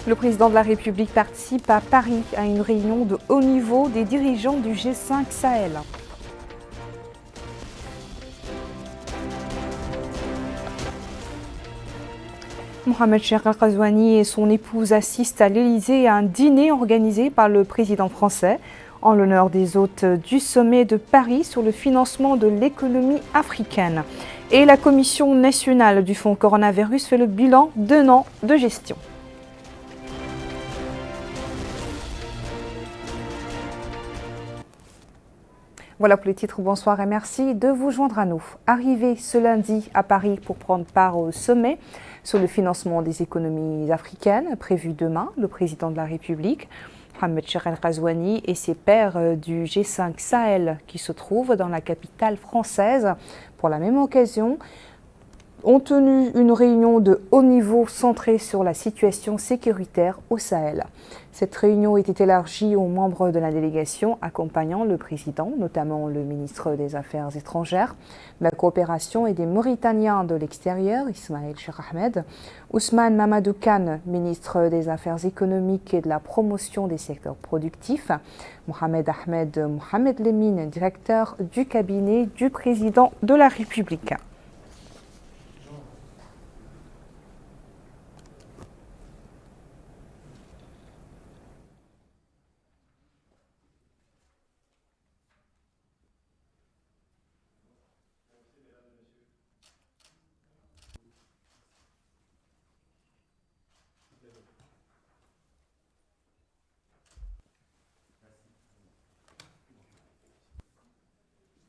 Le président de la République participe à Paris à une réunion de haut niveau des dirigeants du G5 Sahel. Mohamed Cheikh Al-Ghazouani et son épouse assistent à l'Élysée à un dîner organisé par le président français en l'honneur des hôtes du sommet de Paris sur le financement de l'économie africaine. Et la Commission nationale du Fonds coronavirus fait le bilan d'un an de gestion. Voilà pour les titres, bonsoir et merci de vous joindre à nous. Arrivé ce lundi à Paris pour prendre part au sommet sur le financement des économies africaines, prévu demain, le président de la République, Mohamed Cheikh Al-Ghazouani et ses pairs du G5 Sahel qui se trouvent dans la capitale française pour la même occasion, ont tenu une réunion de haut niveau centrée sur la situation sécuritaire au Sahel. Cette réunion était élargie aux membres de la délégation accompagnant le président, notamment le ministre des Affaires étrangères, de la coopération et des Mauritaniens de l'extérieur, Ismaël Cheikh Ahmed, Ousmane Mamadou Kane, ministre des Affaires économiques et de la promotion des secteurs productifs, Mohamed Ahmed Mohamed Lemine, directeur du cabinet du président de la République.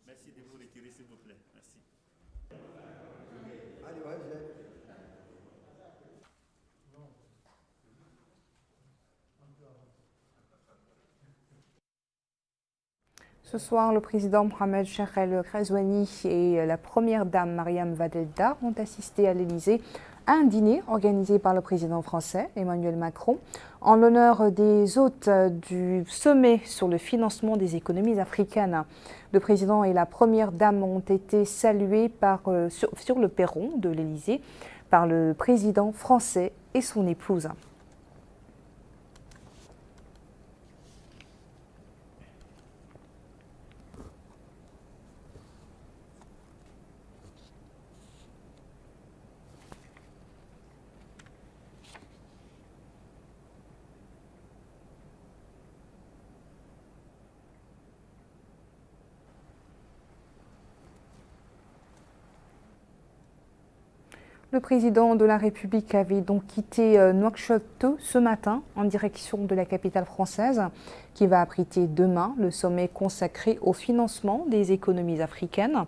Merci de vous retirer, s'il vous plaît. Merci. Ce soir, le président Mohamed Cheikh Al-Ghazouani et la première dame Mariam Vadelda ont assisté à l'Élysée à un dîner organisé par le président français Emmanuel Macron en l'honneur des hôtes du sommet sur le financement des économies africaines. Le président et la première dame ont été salués sur le perron de l'Élysée par le président français et son épouse. Le président de la République avait donc quitté Nouakchott ce matin en direction de la capitale française qui va abriter demain le sommet consacré au financement des économies africaines.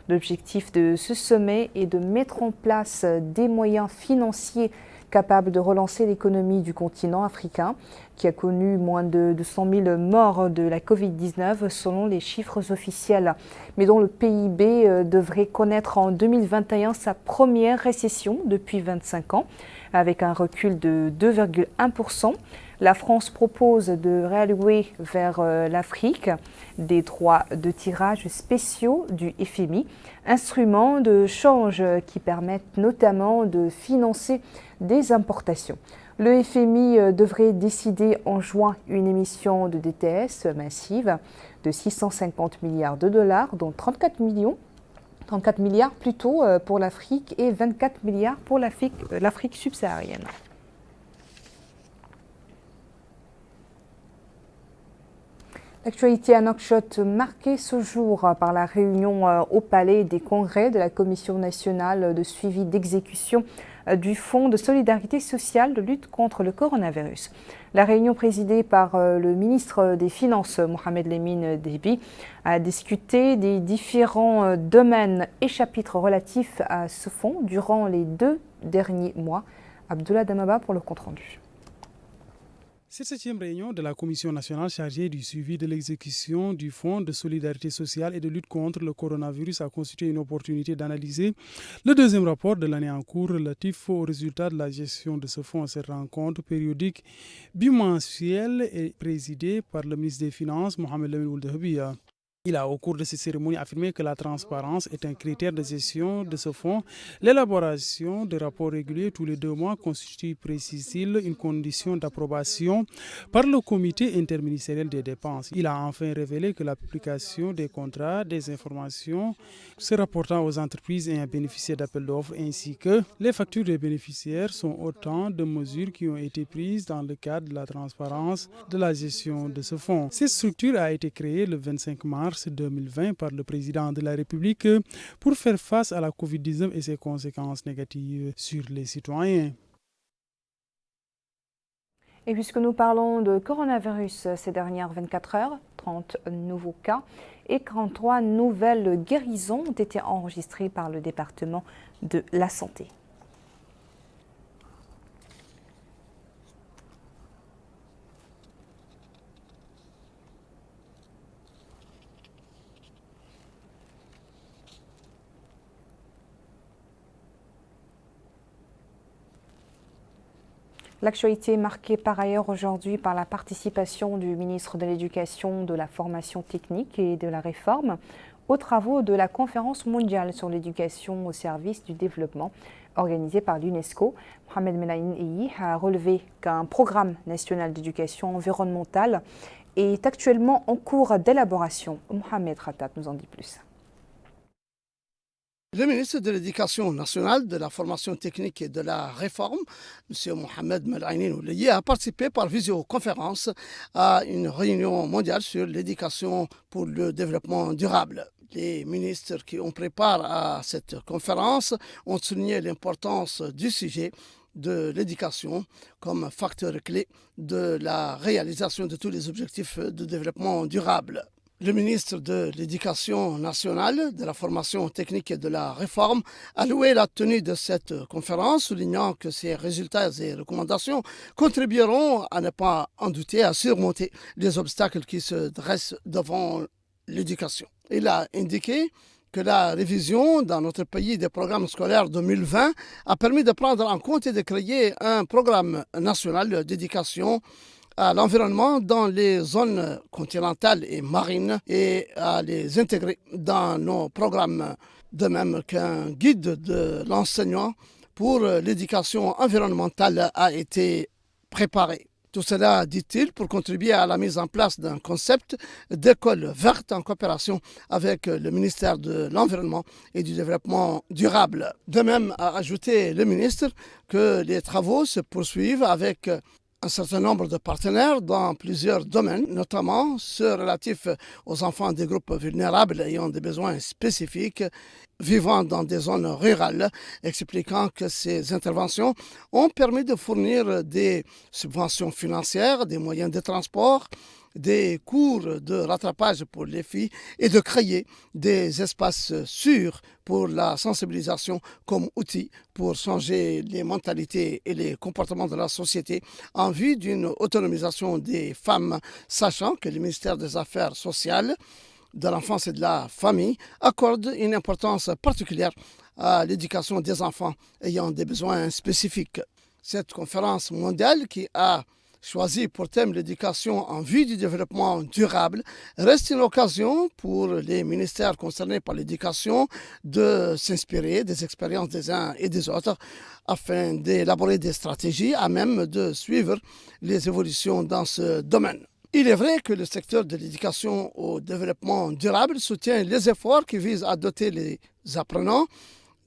L'objectif de ce sommet est de mettre en place des moyens financiers capables de relancer l'économie du continent africain qui a connu moins de 100 000 morts de la Covid-19 selon les chiffres officiels, mais dont le PIB devrait connaître en 2021 sa première récession depuis 25 ans, avec un recul de 2,1%. La France propose de réallouer vers l'Afrique des droits de tirage spéciaux du FMI, instruments de change qui permettent notamment de financer des importations. Le FMI devrait décider en juin une émission de DTS massive de 650 milliards de dollars, dont 34 milliards plutôt pour l'Afrique et 24 milliards pour l'Afrique subsaharienne. L'actualité à Nouakchott marquée ce jour par la réunion au Palais des Congrès de la Commission nationale de suivi d'exécution du Fonds de solidarité sociale de lutte contre le coronavirus. La réunion présidée par le ministre des Finances, Mohamed Lemine Deby, a discuté des différents domaines et chapitres relatifs à ce fonds durant les 2 derniers mois. Abdullah Damaba pour le compte-rendu. Cette 7e réunion de la Commission nationale chargée du suivi de l'exécution du Fonds de solidarité sociale et de lutte contre le coronavirus a constitué une opportunité d'analyser le 2e rapport de l'année en cours relatif aux résultats de la gestion de ce fonds. Cette rencontre périodique bimensuelle est présidée par le ministre des Finances, Mohamed Lamine Ould Dabia. Il a, au cours de cette cérémonie, affirmé que la transparence est un critère de gestion de ce fonds. L'élaboration de rapports réguliers tous les 2 mois constitue, précise-t-il, une condition d'approbation par le comité interministériel des dépenses. Il a enfin révélé que l'application des contrats, des informations se rapportant aux entreprises ayant bénéficié d'appels d'offres ainsi que les factures des bénéficiaires sont autant de mesures qui ont été prises dans le cadre de la transparence de la gestion de ce fonds. Cette structure a été créée le 25 mars 2020 par le président de la République pour faire face à la Covid-19 et ses conséquences négatives sur les citoyens. Et puisque nous parlons de coronavirus ces dernières 24 heures, 30 nouveaux cas et 43 nouvelles guérisons ont été enregistrées par le département de la santé. L'actualité est marquée par ailleurs aujourd'hui par la participation du ministre de l'Éducation, de la formation technique et de la réforme aux travaux de la conférence mondiale sur l'éducation au service du développement organisée par l'UNESCO. Mohamed Melaïn a relevé qu'un programme national d'éducation environnementale est actuellement en cours d'élaboration. Mohamed Khattab nous en dit plus. Le ministre de l'Éducation nationale, de la formation technique et de la réforme, M. Mohamed Melaïn Oulaye, a participé par visioconférence à une réunion mondiale sur l'éducation pour le développement durable. Les ministres qui ont pris part à cette conférence ont souligné l'importance du sujet de l'éducation comme facteur clé de la réalisation de tous les objectifs de développement durable. Le ministre de l'Éducation nationale, de la formation technique et de la réforme a loué la tenue de cette conférence, soulignant que ces résultats et recommandations contribueront à ne pas en douter, à surmonter les obstacles qui se dressent devant l'éducation. Il a indiqué que la révision dans notre pays des programmes scolaires 2020 a permis de prendre en compte et de créer un programme national d'éducation à l'environnement dans les zones continentales et marines et à les intégrer dans nos programmes, de même qu'un guide de l'enseignant pour l'éducation environnementale a été préparé. Tout cela, dit-il, pour contribuer à la mise en place d'un concept d'école verte en coopération avec le ministère de l'Environnement et du Développement durable. De même, a ajouté le ministre que les travaux se poursuivent avec un certain nombre de partenaires dans plusieurs domaines, notamment ceux relatifs aux enfants des groupes vulnérables ayant des besoins spécifiques vivant dans des zones rurales, expliquant que ces interventions ont permis de fournir des subventions financières, des moyens de transport, des cours de rattrapage pour les filles et de créer des espaces sûrs pour la sensibilisation comme outil pour changer les mentalités et les comportements de la société en vue d'une autonomisation des femmes, sachant que le ministère des Affaires sociales, de l'enfance et de la famille accorde une importance particulière à l'éducation des enfants ayant des besoins spécifiques. Cette conférence mondiale qui a choisi pour thème l'éducation en vue du développement durable reste une occasion pour les ministères concernés par l'éducation de s'inspirer des expériences des uns et des autres afin d'élaborer des stratégies à même de suivre les évolutions dans ce domaine. Il est vrai que le secteur de l'éducation au développement durable soutient les efforts qui visent à doter les apprenants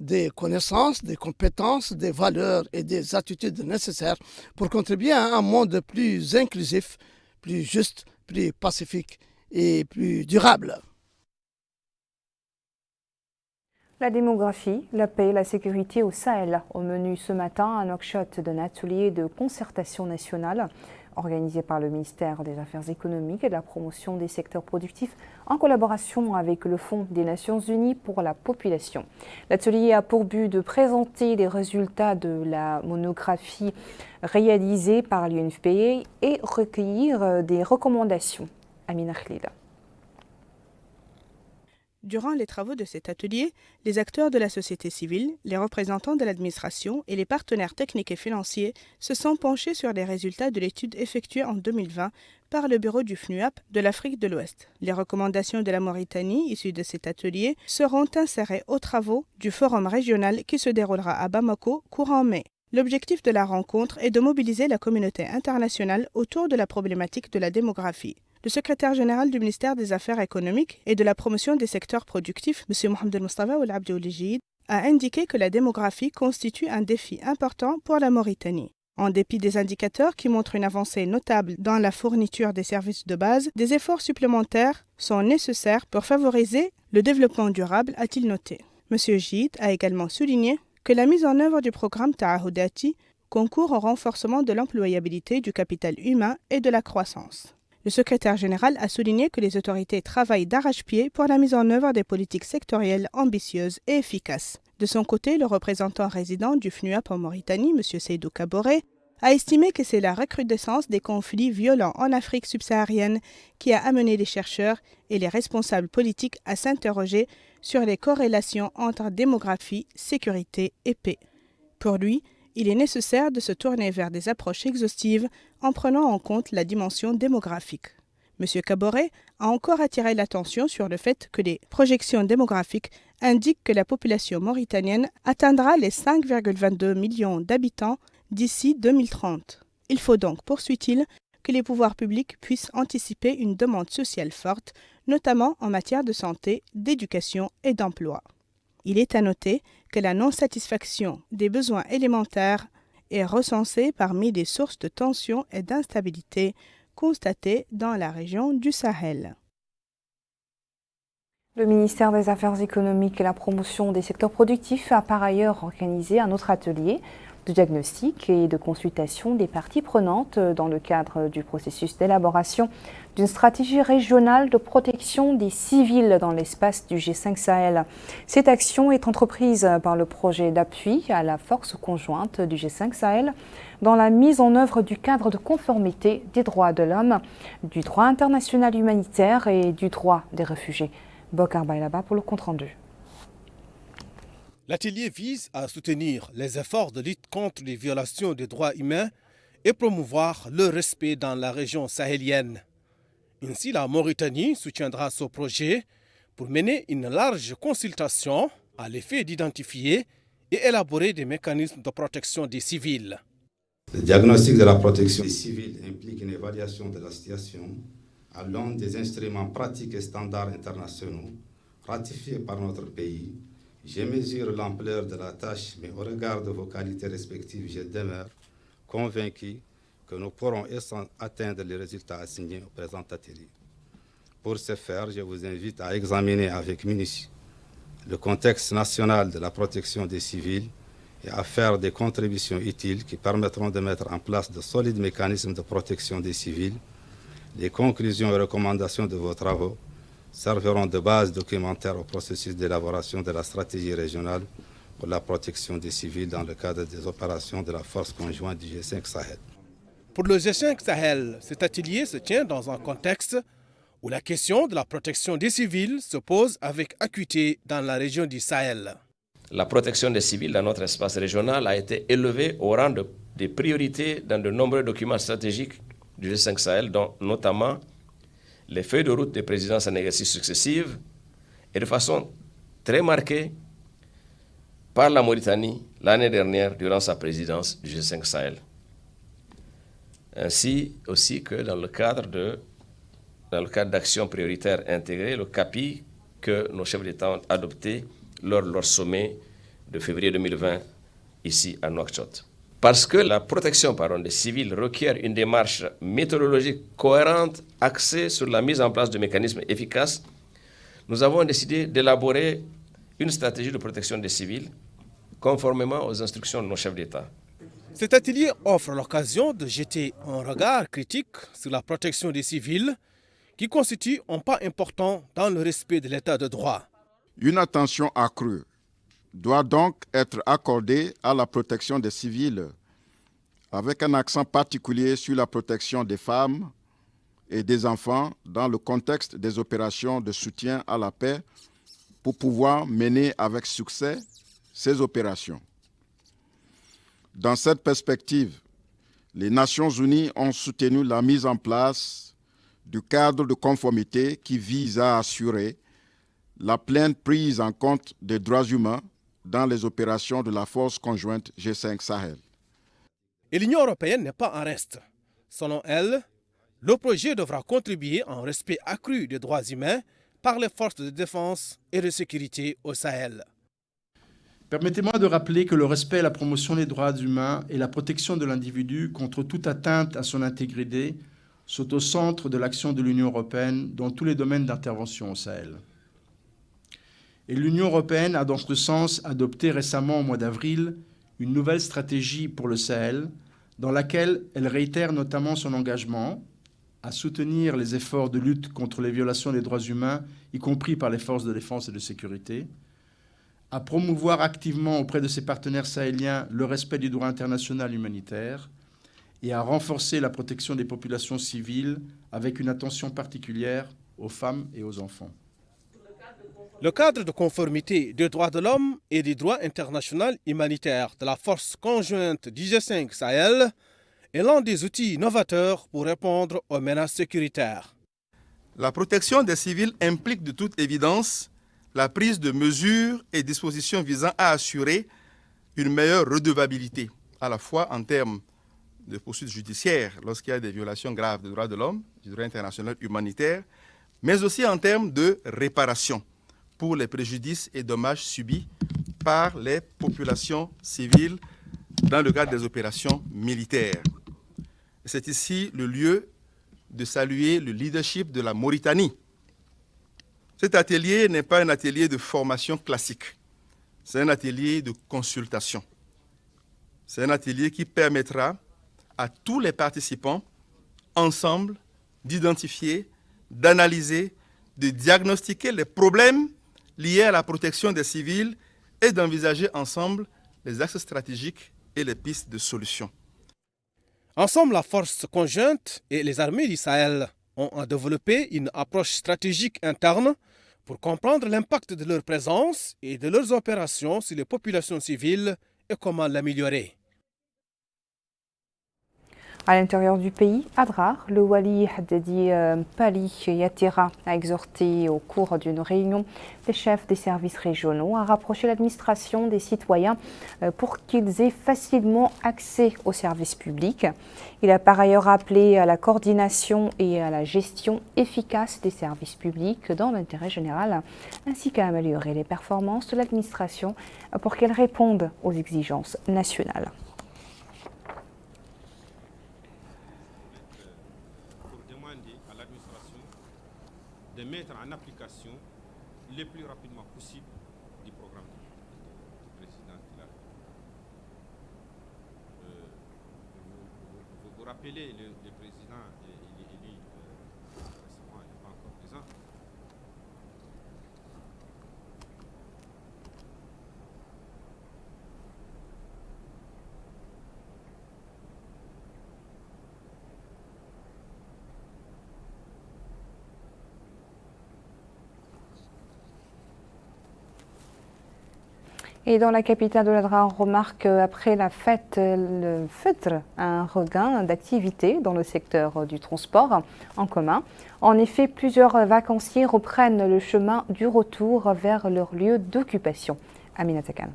des connaissances, des compétences, des valeurs et des attitudes nécessaires pour contribuer à un monde plus inclusif, plus juste, plus pacifique et plus durable. La démographie, la paix, la sécurité au Sahel. Au menu ce matin, un workshop d'un atelier de concertation nationale organisé par le ministère des Affaires économiques et de la promotion des secteurs productifs en collaboration avec le Fonds des Nations Unies pour la population. L'atelier a pour but de présenter les résultats de la monographie réalisée par l'UNFPA et recueillir des recommandations. Amina Khlida. Durant les travaux de cet atelier, les acteurs de la société civile, les représentants de l'administration et les partenaires techniques et financiers se sont penchés sur les résultats de l'étude effectuée en 2020 par le bureau du FNUAP de l'Afrique de l'Ouest. Les recommandations de la Mauritanie issues de cet atelier seront insérées aux travaux du forum régional qui se déroulera à Bamako courant mai. L'objectif de la rencontre est de mobiliser la communauté internationale autour de la problématique de la démographie. Le secrétaire général du ministère des Affaires économiques et de la promotion des secteurs productifs, M. Mohamed Mustafa Ould Abdi Ould, a indiqué que la démographie constitue un défi important pour la Mauritanie. En dépit des indicateurs qui montrent une avancée notable dans la fourniture des services de base, des efforts supplémentaires sont nécessaires pour favoriser le développement durable, a-t-il noté. M. Gide a également souligné que la mise en œuvre du programme Ta'ahoudati concourt au renforcement de l'employabilité du capital humain et de la croissance. Le secrétaire général a souligné que les autorités travaillent d'arrache-pied pour la mise en œuvre des politiques sectorielles ambitieuses et efficaces. De son côté, le représentant résident du FNUAP en Mauritanie, M. Seydou Kaboré, a estimé que c'est la recrudescence des conflits violents en Afrique subsaharienne qui a amené les chercheurs et les responsables politiques à s'interroger sur les corrélations entre démographie, sécurité et paix. Pour lui, il est nécessaire de se tourner vers des approches exhaustives en prenant en compte la dimension démographique. M. Kaboré a encore attiré l'attention sur le fait que les projections démographiques indiquent que la population mauritanienne atteindra les 5,22 millions d'habitants d'ici 2030. Il faut donc, poursuit-il, que les pouvoirs publics puissent anticiper une demande sociale forte, notamment en matière de santé, d'éducation et d'emploi. Il est à noter que la non-satisfaction des besoins élémentaires est recensée parmi les sources de tension et d'instabilité constatées dans la région du Sahel. Le ministère des Affaires économiques et la promotion des secteurs productifs a par ailleurs organisé un autre atelier de diagnostic et de consultation des parties prenantes dans le cadre du processus d'élaboration d'une stratégie régionale de protection des civils dans l'espace du G5 Sahel. Cette action est entreprise par le projet d'appui à la force conjointe du G5 Sahel dans la mise en œuvre du cadre de conformité des droits de l'homme, du droit international humanitaire et du droit des réfugiés. Bokar Bailaba pour le compte-rendu. L'atelier vise à soutenir les efforts de lutte contre les violations des droits humains et promouvoir le respect dans la région sahélienne. Ainsi, la Mauritanie soutiendra ce projet pour mener une large consultation à l'effet d'identifier et élaborer des mécanismes de protection des civils. Le diagnostic de la protection des civils implique une évaluation de la situation à l'aune des instruments pratiques et standards internationaux ratifiés par notre pays. Je mesure l'ampleur de la tâche, mais au regard de vos qualités respectives, je demeure convaincu que nous pourrons atteindre les résultats assignés au présent atelier. Pour ce faire, je vous invite à examiner avec minutie le contexte national de la protection des civils et à faire des contributions utiles qui permettront de mettre en place de solides mécanismes de protection des civils. Les conclusions et recommandations de vos travaux serviront de base documentaire au processus d'élaboration de la stratégie régionale pour la protection des civils dans le cadre des opérations de la force conjointe du G5 Sahel. Pour le G5 Sahel, cet atelier se tient dans un contexte où la question de la protection des civils se pose avec acuité dans la région du Sahel. La protection des civils dans notre espace régional a été élevée au rang des priorités dans de nombreux documents stratégiques du G5 Sahel, dont notamment les feuilles de route des présidences en exercice successives et de façon très marquée par la Mauritanie l'année dernière durant sa présidence du G5 Sahel. Ainsi aussi que dans le cadre d'actions prioritaires intégrées, le CAPI, que nos chefs d'État ont adopté lors de leur sommet de février 2020 ici à Nouakchott. Parce que la protection des civils requiert une démarche méthodologique cohérente axée sur la mise en place de mécanismes efficaces, nous avons décidé d'élaborer une stratégie de protection des civils conformément aux instructions de nos chefs d'État. Cet atelier offre l'occasion de jeter un regard critique sur la protection des civils qui constitue un pas important dans le respect de l'état de droit. Une attention accrue doit donc être accordée à la protection des civils, avec un accent particulier sur la protection des femmes et des enfants dans le contexte des opérations de soutien à la paix pour pouvoir mener avec succès ces opérations. Dans cette perspective, les Nations Unies ont soutenu la mise en place du cadre de conformité qui vise à assurer la pleine prise en compte des droits humains dans les opérations de la force conjointe G5 Sahel. Et l'Union européenne n'est pas en reste. Selon elle, le projet devra contribuer à un respect accru des droits humains par les forces de défense et de sécurité au Sahel. Permettez-moi de rappeler que le respect et la promotion des droits humains et la protection de l'individu contre toute atteinte à son intégrité sont au centre de l'action de l'Union européenne dans tous les domaines d'intervention au Sahel. Et l'Union européenne a dans ce sens adopté récemment au mois d'avril une nouvelle stratégie pour le Sahel dans laquelle elle réitère notamment son engagement à soutenir les efforts de lutte contre les violations des droits humains, y compris par les forces de défense et de sécurité, à promouvoir activement auprès de ses partenaires sahéliens le respect du droit international humanitaire et à renforcer la protection des populations civiles avec une attention particulière aux femmes et aux enfants. Le cadre de conformité des droits de l'homme et du droit international humanitaire de la force conjointe du G5 Sahel est l'un des outils novateurs pour répondre aux menaces sécuritaires. La protection des civils implique de toute évidence la prise de mesures et dispositions visant à assurer une meilleure redevabilité, à la fois en termes de poursuites judiciaires lorsqu'il y a des violations graves des droits de l'homme, du droit international humanitaire, mais aussi en termes de réparation pour les préjudices et dommages subis par les populations civiles dans le cadre des opérations militaires. C'est ici le lieu de saluer le leadership de la Mauritanie. Cet atelier n'est pas un atelier de formation classique, c'est un atelier de consultation. C'est un atelier qui permettra à tous les participants, ensemble, d'identifier, d'analyser, de diagnostiquer les problèmes liés à la protection des civils et d'envisager ensemble les axes stratégiques et les pistes de solutions. Ensemble, la force conjointe et les armées du Sahel ont développé une approche stratégique interne pour comprendre l'impact de leur présence et de leurs opérations sur les populations civiles et comment l'améliorer. À l'intérieur du pays, à Drar, le wali Haddadi Pali Yatira a exhorté au cours d'une réunion des chefs des services régionaux à rapprocher l'administration des citoyens pour qu'ils aient facilement accès aux services publics. Il a par ailleurs appelé à la coordination et à la gestion efficace des services publics dans l'intérêt général, ainsi qu'à améliorer les performances de l'administration pour qu'elle réponde aux exigences nationales. De mettre en application le plus rapidement possible du programme du président de la République. Vous rappelez, le président, il est élu récemment, il n'est pas encore présent. Et dans la capitale de l'Adra, on remarque après la fête, le Fitr, un regain d'activité dans le secteur du transport en commun. En effet, plusieurs vacanciers reprennent le chemin du retour vers leur lieu d'occupation. Amina Takan.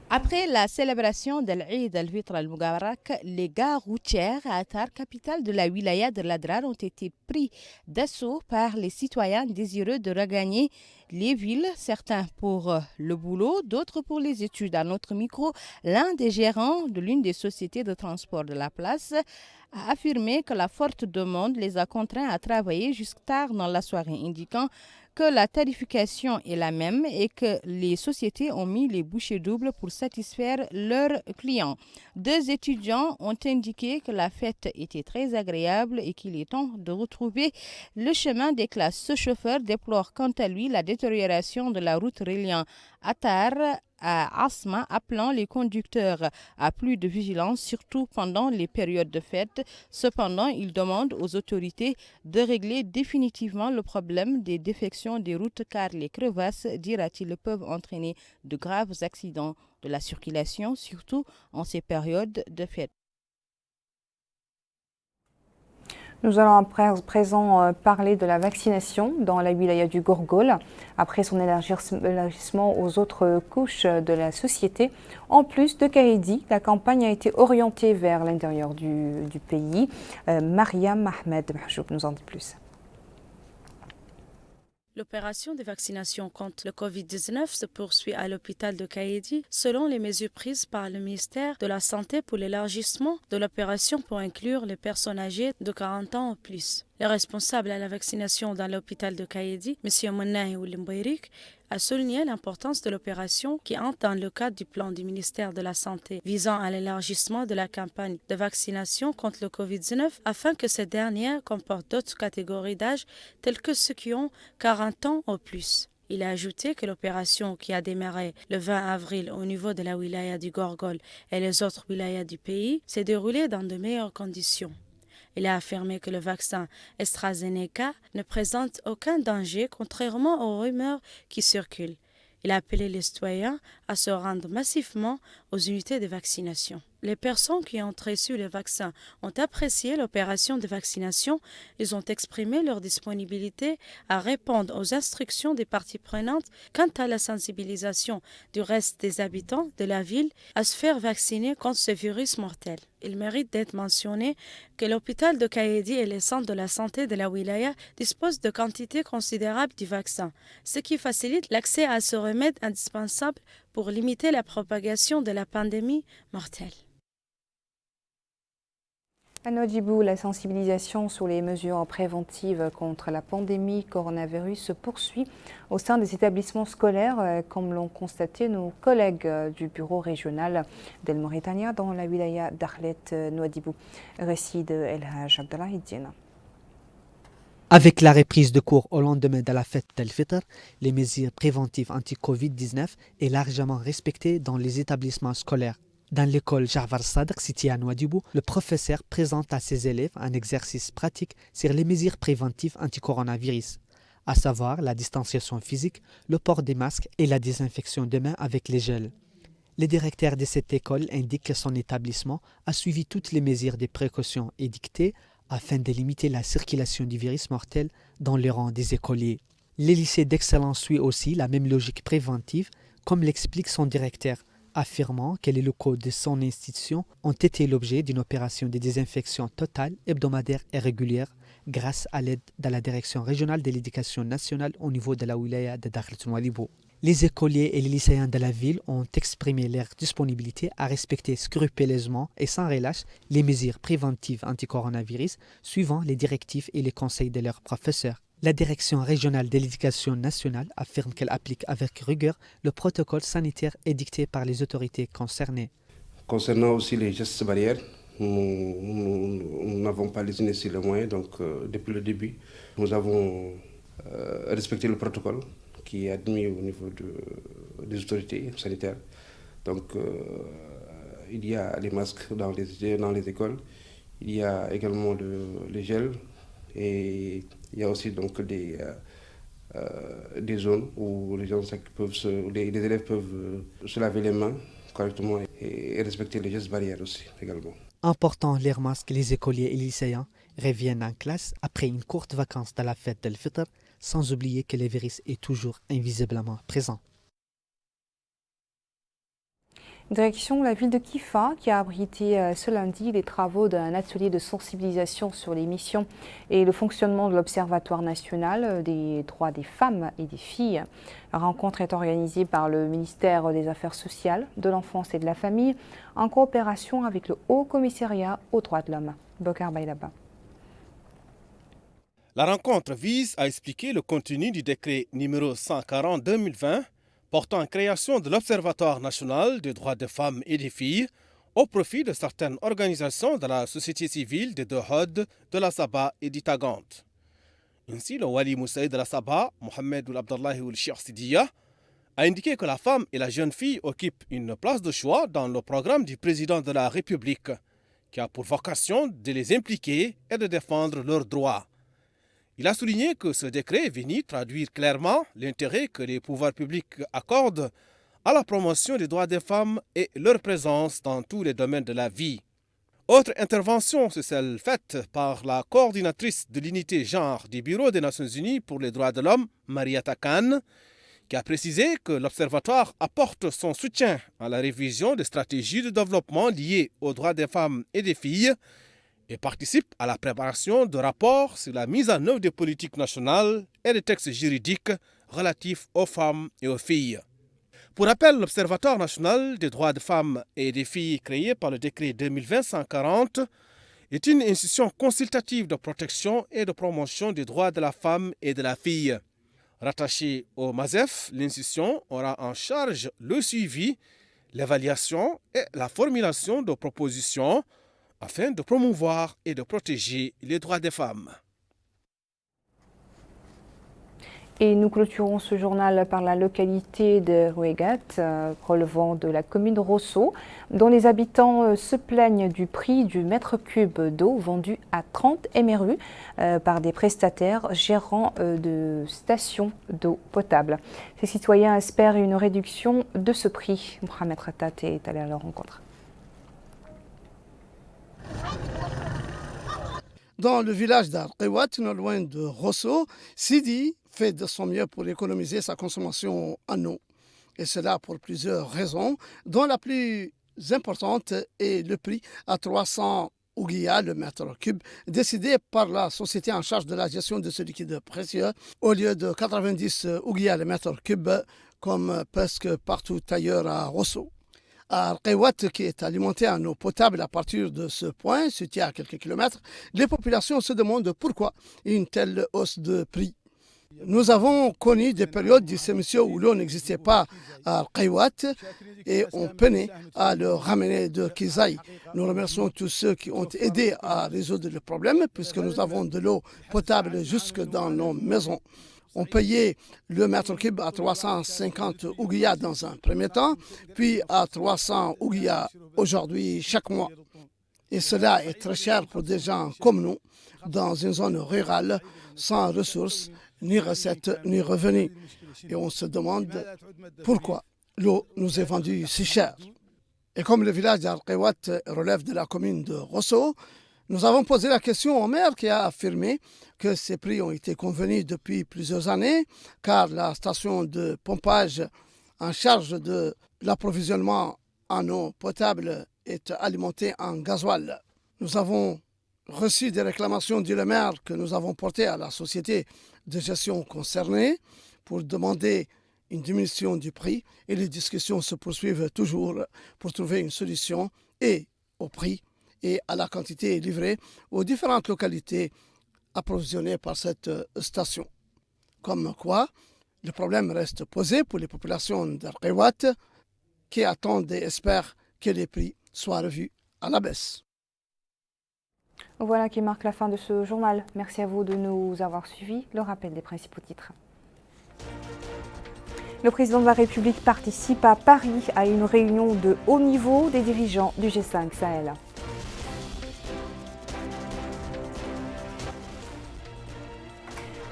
Après la célébration de l'Eid al-Fitr al-Mubarak, les gares routières à Attar, capitale de la wilaya de l'Adrar, ont été pris d'assaut par les citoyens désireux de regagner les villes, certains pour le boulot, d'autres pour les études. À notre micro, l'un des gérants de l'une des sociétés de transport de la place a affirmé que la forte demande les a contraints à travailler jusqu'à tard dans la soirée, indiquant que la tarification est la même et que les sociétés ont mis les bouchées doubles pour satisfaire leurs clients. Deux étudiants ont indiqué que la fête était très agréable et qu'il est temps de retrouver le chemin des classes. Ce chauffeur déplore quant à lui la détention détérioration de la route reliant Attar à Asma, appelant les conducteurs à plus de vigilance, surtout pendant les périodes de fête. Cependant, il demande aux autorités de régler définitivement le problème des défections des routes car les crevasses, dira-t-il, peuvent entraîner de graves accidents de la circulation, surtout en ces périodes de fête. Nous allons à présent parler de la vaccination dans la wilaya du Gorgol. Après son élargissement aux autres couches de la société, en plus de Kaïdi, la campagne a été orientée vers l'intérieur du pays. Mariam Ahmed Mahjoub nous en dit plus. L'opération de vaccination contre le Covid-19 se poursuit à l'hôpital de Kaïdi selon les mesures prises par le ministère de la Santé pour l'élargissement de l'opération pour inclure les personnes âgées de 40 ans ou plus. Le responsable à la vaccination dans l'hôpital de Kaïdi, M. Mounahi Oulimbairik, a souligné l'importance de l'opération qui entre dans le cadre du plan du ministère de la Santé visant à l'élargissement de la campagne de vaccination contre le Covid-19 afin que cette dernière comporte d'autres catégories d'âge telles que ceux qui ont 40 ans ou plus. Il a ajouté que l'opération qui a démarré le 20 avril au niveau de la wilaya du Gorgol et les autres wilayas du pays s'est déroulée dans de meilleures conditions. Il a affirmé que le vaccin AstraZeneca ne présente aucun danger contrairement aux rumeurs qui circulent. Il a appelé les citoyens à se rendre massivement aux unités de vaccination. Les personnes qui ont reçu le vaccin ont apprécié l'opération de vaccination. Ils ont exprimé leur disponibilité à répondre aux instructions des parties prenantes quant à la sensibilisation du reste des habitants de la ville à se faire vacciner contre ce virus mortel. Il mérite d'être mentionné que l'hôpital de Kaïdi et les centres de la santé de la wilaya disposent de quantités considérables du vaccin, ce qui facilite l'accès à ce remède indispensable pour limiter la propagation de la pandémie mortelle. À Nouadhibou, la sensibilisation sur les mesures préventives contre la pandémie coronavirus se poursuit au sein des établissements scolaires, comme l'ont constaté nos collègues du bureau régional d'El Mauritania dans la wilaya d'Arlet Nouadhibou. Récit de El Haj Abdallah Hiddin. Avec la reprise de cours au lendemain de la fête d'El-Fitr, les mesures préventives anti-Covid-19 est largement respectées dans les établissements scolaires. Dans l'école Ja'far Sadr, située à Nouadhibou, le professeur présente à ses élèves un exercice pratique sur les mesures préventives anti-coronavirus, à savoir la distanciation physique, le port des masques et la désinfection des mains avec les gels. Le directeur de cette école indique que son établissement a suivi toutes les mesures de précaution édictées afin de limiter la circulation du virus mortel dans les rangs des écoliers. Le lycée d'excellence suit aussi la même logique préventive, comme l'explique son directeur, affirmant que les locaux de son institution ont été l'objet d'une opération de désinfection totale, hebdomadaire et régulière grâce à l'aide de la direction régionale de l'éducation nationale au niveau de la wilaya de Dakhlet Nouadhibou. Les écoliers et les lycéens de la ville ont exprimé leur disponibilité à respecter scrupuleusement et sans relâche les mesures préventives anti-coronavirus suivant les directives et les conseils de leurs professeurs. La direction régionale de l'éducation nationale affirme qu'elle applique avec rigueur le protocole sanitaire édicté par les autorités concernées. Concernant aussi les gestes barrières, nous n'avons pas lésiné sur les moyens, donc depuis le début, nous avons respecté le protocole qui est admis au niveau des autorités sanitaires. Donc il y a les masques dans les écoles, il y a également les gels et il y a aussi donc des zones où les élèves peuvent se laver les mains correctement et respecter les gestes barrières aussi également. En portant leurs masques, les écoliers et les lycéens reviennent en classe après une courte vacance de la fête d'El-Fitr, sans oublier que le virus est toujours invisiblement présent. Direction la ville de Kifa qui a abrité ce lundi les travaux d'un atelier de sensibilisation sur les missions et le fonctionnement de l'Observatoire national des droits des femmes et des filles. La rencontre est organisée par le ministère des Affaires sociales, de l'enfance et de la famille en coopération avec le Haut Commissariat aux droits de l'homme. Bokar Baylaba. La rencontre vise à expliquer le contenu du décret numéro 140/2020 portant création de l'Observatoire national des droits des femmes et des filles au profit de certaines organisations de la société civile des deux HOD, de la Saba et d'Itagante. Ainsi, le Wali Moussaïd de la Saba, Mohamed Ould Abdallahi Ould Cheikh Sidiya, a indiqué que la femme et la jeune fille occupent une place de choix dans le programme du président de la République, qui a pour vocation de les impliquer et de défendre leurs droits. Il a souligné que ce décret est venu traduire clairement l'intérêt que les pouvoirs publics accordent à la promotion des droits des femmes et leur présence dans tous les domaines de la vie. Autre intervention, c'est celle faite par la coordinatrice de l'unité genre du Bureau des Nations Unies pour les droits de l'homme, Mariata Khan, qui a précisé que l'Observatoire apporte son soutien à la révision des stratégies de développement liées aux droits des femmes et des filles et participe à la préparation de rapports sur la mise en œuvre des politiques nationales et des textes juridiques relatifs aux femmes et aux filles. Pour rappel, l'Observatoire national des droits des femmes et des filles créé par le décret 2020-140 est une institution consultative de protection et de promotion des droits de la femme et de la fille. Rattachée au MASEF, l'institution aura en charge le suivi, l'évaluation et la formulation de propositions afin de promouvoir et de protéger les droits des femmes. Et nous clôturons ce journal par la localité de Rouegat, relevant de la commune de Rosso, dont les habitants se plaignent du prix du mètre cube d'eau vendu à 30 MRU par des prestataires gérant de stations d'eau potable. Ces citoyens espèrent une réduction de ce prix. Mohamed Ratat est allé à leur rencontre. Dans le village d'Arqewat, non loin de Rosso, Sidi fait de son mieux pour économiser sa consommation en eau. Et cela pour plusieurs raisons, dont la plus importante est le prix à 300 ouguiya le mètre cube, décidé par la société en charge de la gestion de ce liquide précieux, au lieu de 90 ouguiya le mètre cube, comme presque partout ailleurs à Rosso. À Arqewat, qui est alimenté en eau potable à partir de ce point, situé à quelques kilomètres, les populations se demandent pourquoi une telle hausse de prix. Nous avons connu des périodes, dit ce monsieur, où l'eau n'existait pas à Arqewat et on peinait à le ramener de Kisaï. Nous remercions tous ceux qui ont aidé à résoudre le problème, puisque nous avons de l'eau potable jusque dans nos maisons. On payait le mètre cube à 350 ouguiya dans un premier temps, puis à 300 ouguiya aujourd'hui chaque mois. Et cela est très cher pour des gens comme nous, dans une zone rurale, sans ressources, ni recettes, ni revenus. Et on se demande pourquoi l'eau nous est vendue si cher. Et comme le village d'Arqewat relève de la commune de Rosso, nous avons posé la question au maire qui a affirmé que ces prix ont été convenus depuis plusieurs années, car la station de pompage en charge de l'approvisionnement en eau potable est alimentée en gasoil. Nous avons reçu des réclamations du maire que nous avons portées à la société de gestion concernée pour demander une diminution du prix et les discussions se poursuivent toujours pour trouver une solution et au prix et à la quantité livrée aux différentes localités approvisionnées par cette station. Comme quoi, le problème reste posé pour les populations d'Arqewat qui attendent et espèrent que les prix soient revus à la baisse. Voilà qui marque la fin de ce journal. Merci à vous de nous avoir suivis. Le rappel des principaux titres. Le président de la République participe à Paris à une réunion de haut niveau des dirigeants du G5 Sahel.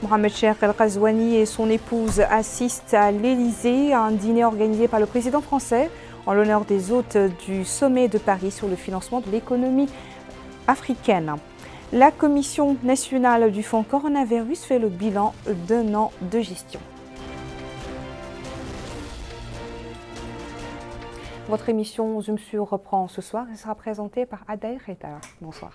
Mohamed Cheikh El Ghazouani et son épouse assistent à l'Élysée à un dîner organisé par le président français en l'honneur des hôtes du sommet de Paris sur le financement de l'économie africaine. La Commission nationale du fonds coronavirus fait le bilan d'un an de gestion. Votre émission Zoom sur reprend ce soir et sera présentée par Adaïr Khaitar. Bonsoir.